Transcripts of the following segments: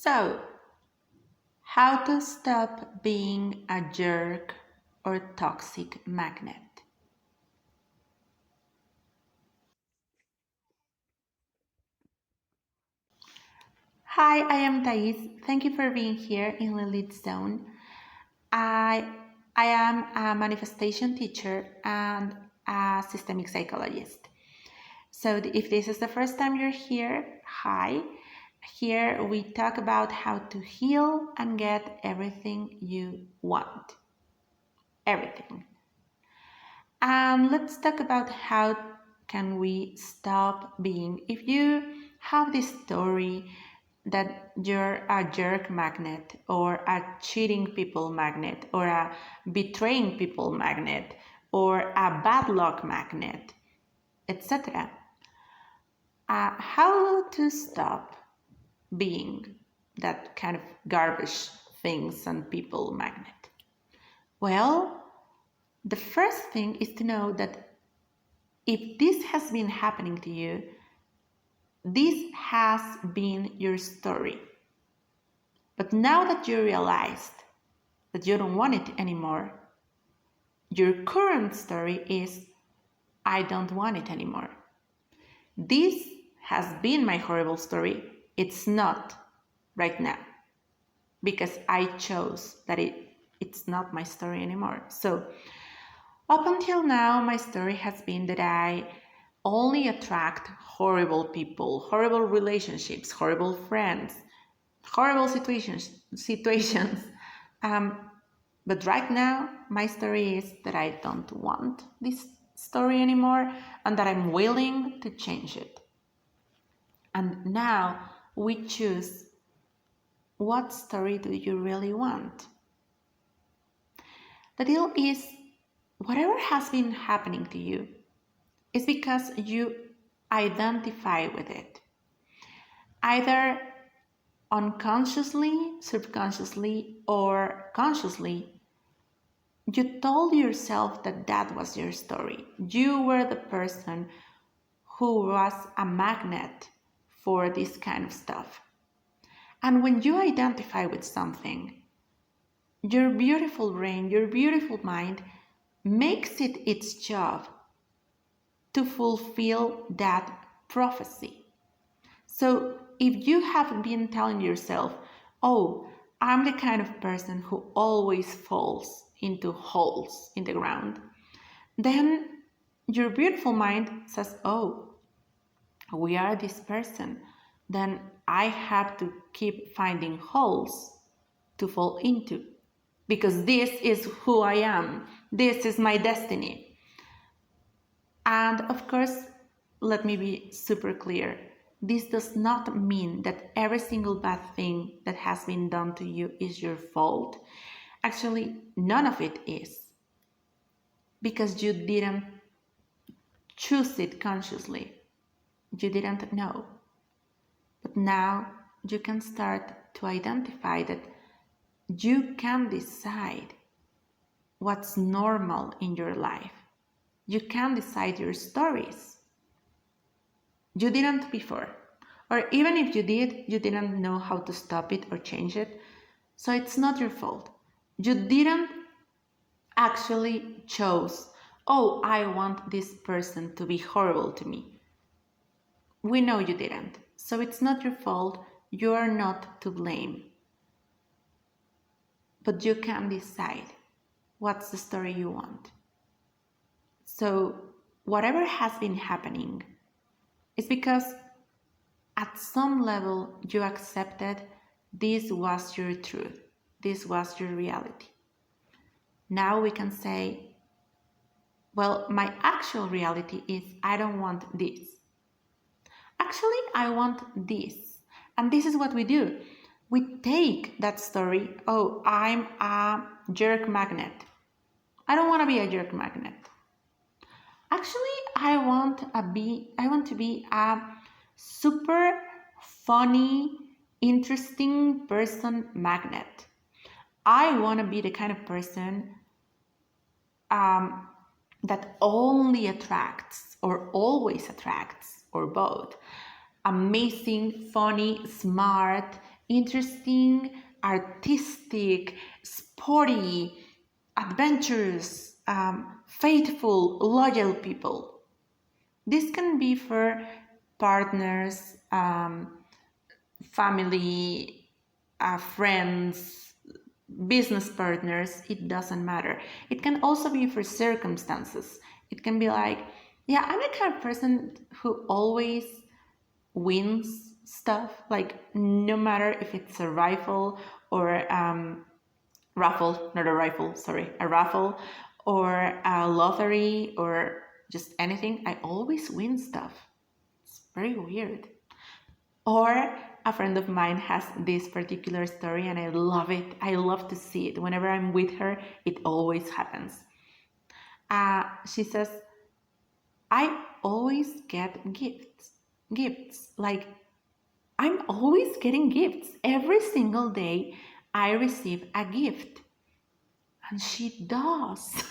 So, how to stop being a jerk or toxic magnet? Hi, I am Thais. Thank you for being here in Lilith's Zone. I, I am a manifestation teacher and a systemic psychologist. So, if this is the first time you're here, hi. Here we talk about how to heal and get everything you want. Everything. Let's talk about how can we stop being. If you have this story that you're a jerk magnet or a cheating people magnet or a betraying people magnet or a bad luck magnet, etc. How to stop being that kind of garbage things and people magnet? Well, the first thing is to know that if this has been happening to you, this has been your story. But now that you realized that you don't want it anymore, your current story is, I don't want it anymore. This has been my horrible story. It's not right now because I chose that it's not my story anymore. So up until now, my story has been that I only attract horrible people, horrible relationships, horrible friends, horrible situations. But right now, my story is that I don't want this story anymore and that I'm willing to change it. And now we choose, what story do you really want? The deal is, whatever has been happening to you is because you identify with it. Either unconsciously, subconsciously, or consciously, you told yourself that that was your story. You were the person who was a magnet for this kind of stuff. And when you identify with something, your beautiful brain, your beautiful mind makes it its job to fulfill that prophecy. So if you have been telling yourself, oh, I'm the kind of person who always falls into holes in the ground, then your beautiful mind says, oh, we are this person. Then I have to keep finding holes to fall into because this is who I am. This is my destiny. And of course, let me be super clear. This does not mean that every single bad thing that has been done to you is your fault. Actually, none of it is. Because you didn't choose it consciously. You didn't know. But now you can start to identify that you can decide what's normal in your life. You can decide your stories. You didn't before. Or even if you did, you didn't know how to stop it or change it. So it's not your fault. You didn't actually choose, oh, I want this person to be horrible to me. We know you didn't. So it's not your fault. You are not to blame. But you can decide what's the story you want. So whatever has been happening is because at some level you accepted this was your truth. This was your reality. Now we can say, well, my actual reality is I don't want this. Actually, I want this. And this is what we do. We take that story, oh, I'm a jerk magnet. I don't want to be a jerk magnet. Actually, I want to be a super funny, interesting person magnet. I want to be the kind of person that only attracts or always attracts or both amazing, funny, smart, interesting, artistic, sporty, adventurous, faithful, loyal people. This can be for partners, family, friends, business partners. It doesn't matter. It can also be for circumstances. It can be like, yeah, I'm the kind of person who always wins stuff. Like, no matter if it's a rifle or raffle, not a rifle, sorry, a raffle or a lottery or just anything, I always win stuff. It's very weird. Or a friend of mine has this particular story and I love it. I love to see it. Whenever I'm with her, it always happens. She says, I always get gifts. Gifts. Like, I'm always getting gifts. Every single day, I receive a gift. And she does.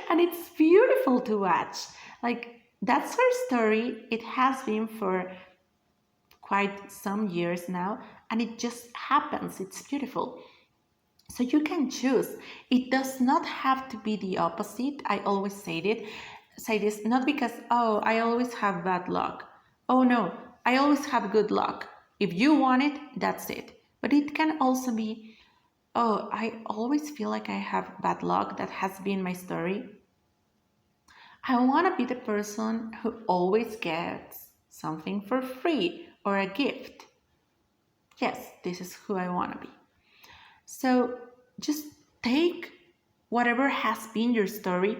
And it's beautiful to watch. Like, that's her story. It has been for quite some years now, and it just happens. It's beautiful. So you can choose. It does not have to be the opposite. I always say this not because, oh, I always have bad luck. Oh no, I always have good luck. If you want it, that's it. But it can also be, oh, I always feel like I have bad luck. That has been my story. I want to be the person who always gets something for free or a gift. Yes, this is who I want to be. So just take whatever has been your story.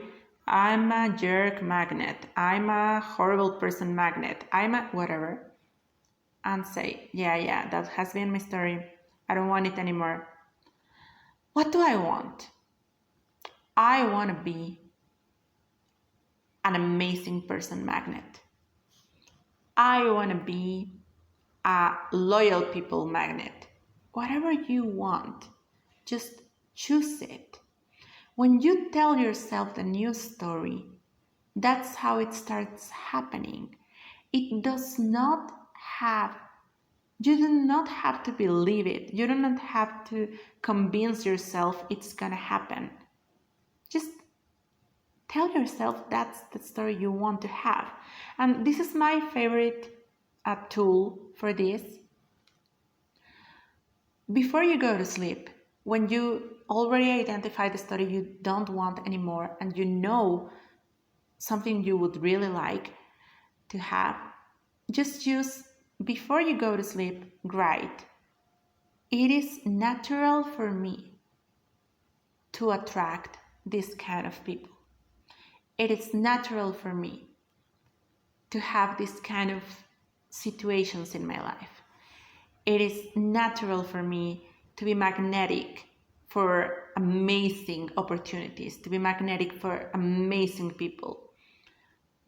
I'm a jerk magnet. I'm a horrible person magnet. I'm a whatever. And say, yeah, that has been my story. I don't want it anymore. What do I want? I want to be an amazing person magnet. I want to be a loyal people magnet. Whatever you want, just choose it. When you tell yourself the new story, that's how it starts happening. It does not have, you do not have to believe it. You do not have to convince yourself it's gonna happen. Just tell yourself that's the story you want to have. And this is my favorite tool for this. Before you go to sleep, when you already identify the story you don't want anymore and you know something you would really like to have, just use, before you go to sleep, write, it is natural for me to attract this kind of people. It is natural for me to have this kind of situations in my life. It is natural for me to be magnetic for amazing opportunities, to be magnetic for amazing people.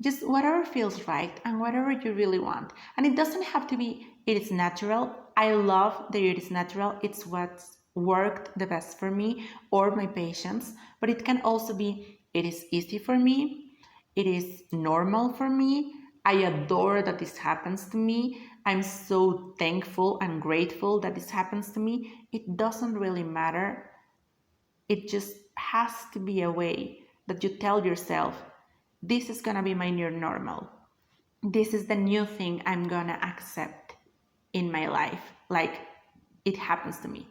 Just whatever feels right and whatever you really want. And it doesn't have to be, it is natural. I love that it is natural. It's what's worked the best for me or my patients. But it can also be, it is easy for me. It is normal for me. I adore that this happens to me. I'm so thankful and grateful that this happens to me. It doesn't really matter. It just has to be a way that you tell yourself, this is gonna be my new normal. This is the new thing I'm gonna accept in my life. Like, it happens to me.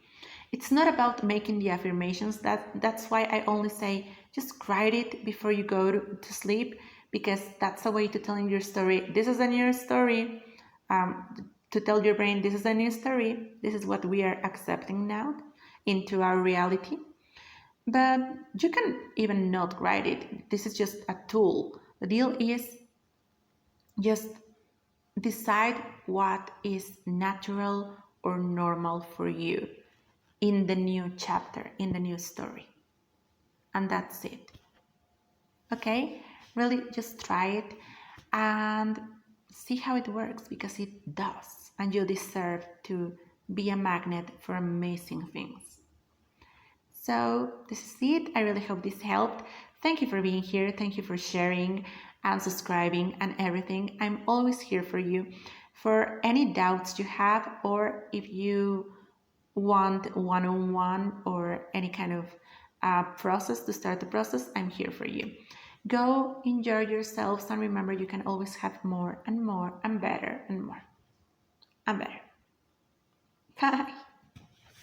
It's not about making the affirmations. That's why I only say just write it before you go to sleep, because that's a way to telling your story. This is a new story. To tell your brain, this is a new story. This is what we are accepting now into our reality. But you can even not write it. This is just a tool. The deal is just decide what is natural or normal for you in the new chapter, in the new story. And that's it. Okay? Really just try it and see how it works, because it does. And you deserve to be a magnet for amazing things. So this is it. I really hope this helped. Thank you for being here. Thank you for sharing and subscribing and everything. I'm always here for you. For any doubts you have, or if you want one-on-one or any kind of process to start the process, I'm here for you. Go enjoy yourselves and remember you can always have more and more and better and more and better.